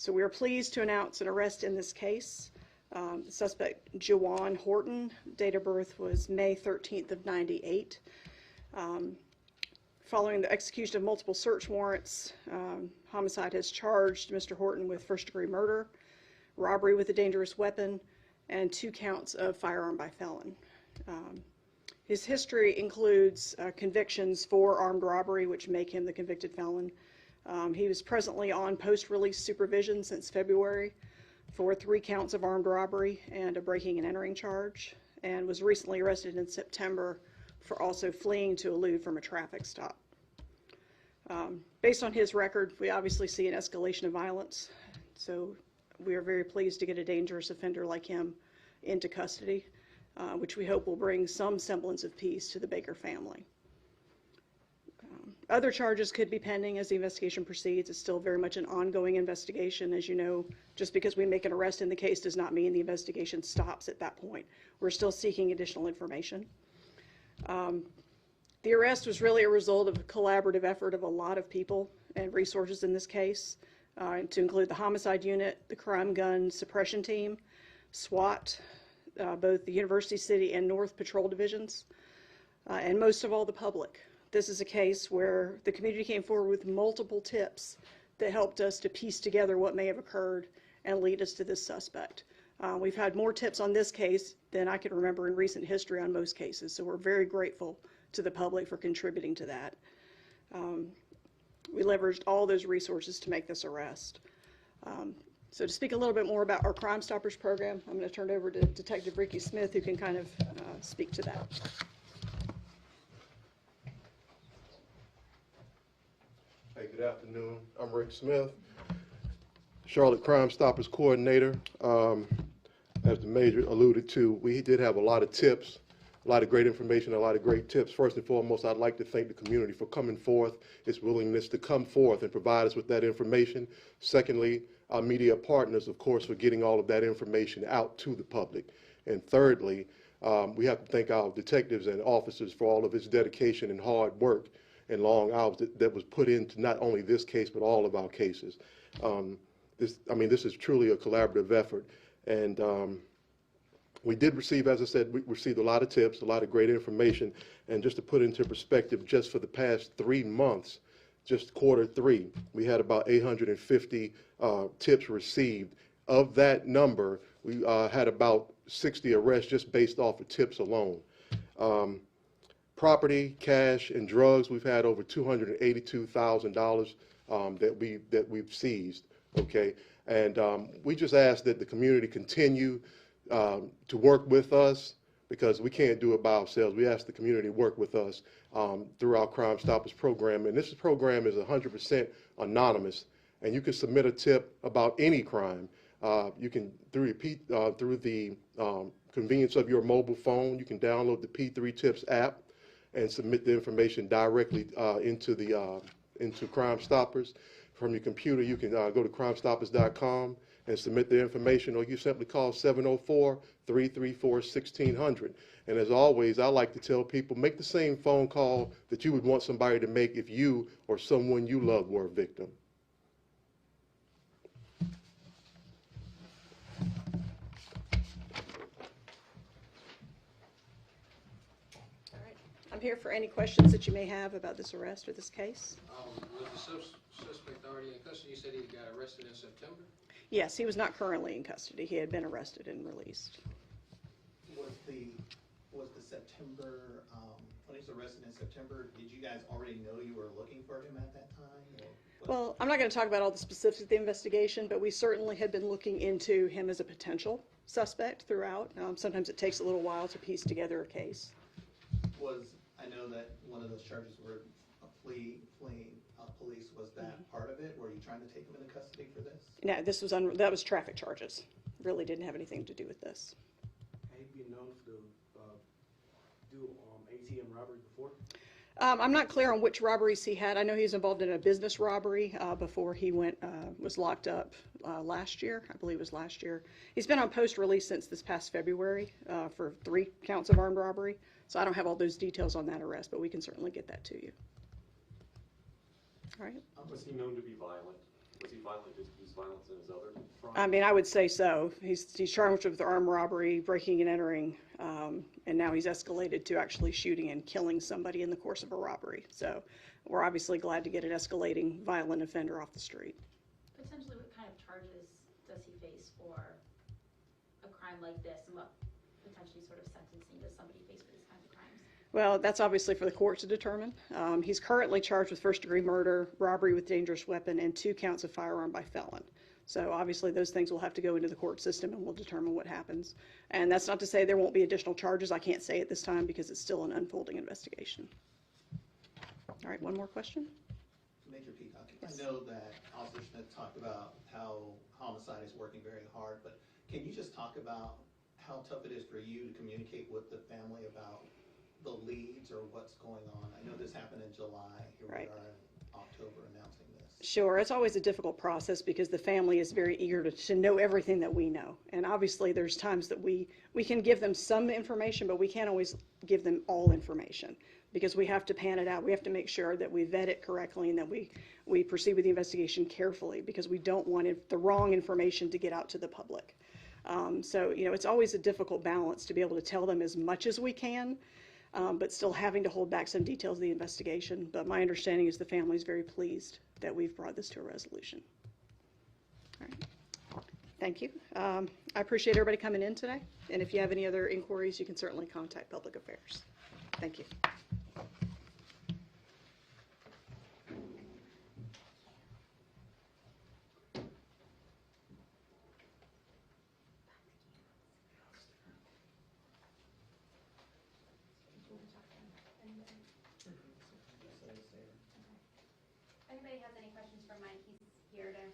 So we are pleased to announce an arrest in this case. The suspect, Jawan Horton, date of birth was May 13th of 98. Following the execution of multiple search warrants, homicide has charged Mr. Horton with first-degree murder, robbery with a dangerous weapon, and 2 counts of firearm by felon. His history includes convictions for armed robbery, which make him the convicted felon. He was presently on post-release supervision since February for 3 counts of armed robbery and a breaking and entering charge, and was recently arrested in September for also fleeing to elude from a traffic stop. Based on his record, we obviously see an escalation of violence, so we are very pleased to get a dangerous offender like him into custody, which we hope will bring some semblance of peace to the Baker family. Other charges could be pending as the investigation proceeds. It's still very much an ongoing investigation. As you know, just because we make an arrest in the case does not mean the investigation stops at that point. We're still seeking additional information. The arrest was really a result of a collaborative effort of a lot of people and resources in this case, to include the homicide unit, the crime gun suppression team, SWAT, both the University City and North Patrol divisions, and most of all the public. This is a case where the community came forward with multiple tips that helped us to piece together what may have occurred and lead us to this suspect. We've had more tips on this case than I can remember in recent history on most cases, so we're very grateful to the public for contributing to that. We leveraged all those resources to make this arrest. So to speak a little bit more about our Crime Stoppers program, I'm going to turn it over to Detective Ricky Smith, who can kind of speak to that. Hey, good afternoon. I'm Rick Smith, Charlotte Crime Stoppers Coordinator. As the Major alluded to, we did have a lot of tips, a lot of great information, a lot of great tips. First and foremost, I'd like to thank the community for coming forth, its willingness to come forth and provide us with that information. Secondly, our media partners, of course, for getting all of that information out to the public. And thirdly, we have to thank our detectives and officers for all of its dedication and hard work and long hours that was put into not only this case, but all of our cases. This is truly a collaborative effort. And we did receive, as I said, we received a lot of tips, a lot of great information. And just to put into perspective, just for the past 3 months, just Q3, we had about 850 tips received. Of that number, we had about 60 arrests just based off of tips alone. Property, cash, and drugs, we've had over $282,000 that we've seized. Okay, and we just ask that the community continue to work with us, because we can't do it by ourselves. We ask the community to work with us through our Crime Stoppers program, and this program is 100% anonymous, and you can submit a tip about any crime. You can through the convenience of your mobile phone, you can download the P3 Tips app and submit the information directly into Crime Stoppers. From your computer, you can go to crimestoppers.com and submit the information, or you simply call 704-334-1600. And as always, I like to tell people, make the same phone call that you would want somebody to make if you or someone you love were a victim. All right. I'm here for any questions that you may have about this arrest or this case. Was the suspect already in custody? You said he got arrested in September? Yes, he was not currently in custody. He had been arrested and released. Was the September, when he was arrested in September, did you guys already know you were looking for him at that time? Well, I'm not going to talk about all the specifics of the investigation, but we certainly had been looking into him as a potential suspect throughout. Sometimes it takes a little while to piece together a case. I know that one of those charges were fleeing police. Was that part of it? Were you trying to take him into custody for this? No, that was traffic charges. Really didn't have anything to do with this. Had he been known to do ATM robbery before? I'm not clear on which robberies he had. I know he was involved in a business robbery before he was locked up last year. I believe it was last year. He's been on post-release since this past February for 3 counts of armed robbery. So I don't have all those details on that arrest, but we can certainly get that to you. All right. Was he known to be violent? Was he violent, just used violence in his other crimes? I mean, I would say so. He's charged with armed robbery, breaking and entering, and now he's escalated to actually shooting and killing somebody in the course of a robbery. So we're obviously glad to get an escalating violent offender off the street. Potentially, what kind of charges does he face for a crime like this, and what potentially sort of sentencing does somebody face for these kinds of crimes? Well, that's obviously for the court to determine. He's currently charged with first-degree murder, robbery with dangerous weapon, and 2 counts of firearm by felon. So obviously those things will have to go into the court system and we'll determine what happens. And that's not to say there won't be additional charges. I can't say at this time because it's still an unfolding investigation. All right, one more question? Major Peacock, Yes. I know that Officer Smith talked about how homicide is working very hard, but can you just talk about how tough it is for you to communicate with the family about the leads or what's going on? I know this happened in July. Here Right. we are in October announcing this. Sure, it's always a difficult process because the family is very eager to know everything that we know. And obviously there's times that we can give them some information, but we can't always give them all information because we have to pan it out. We have to make sure that we vet it correctly and that we proceed with the investigation carefully because we don't want the wrong information to get out to the public. So, you know, it's always a difficult balance to be able to tell them as much as we can, but still having to hold back some details of the investigation. But my understanding is the family is very pleased that we've brought this to a resolution. All right. Thank you. I appreciate everybody coming in today. And if you have any other inquiries, you can certainly contact Public Affairs. Thank you. If anybody has any questions for Mike, he's here to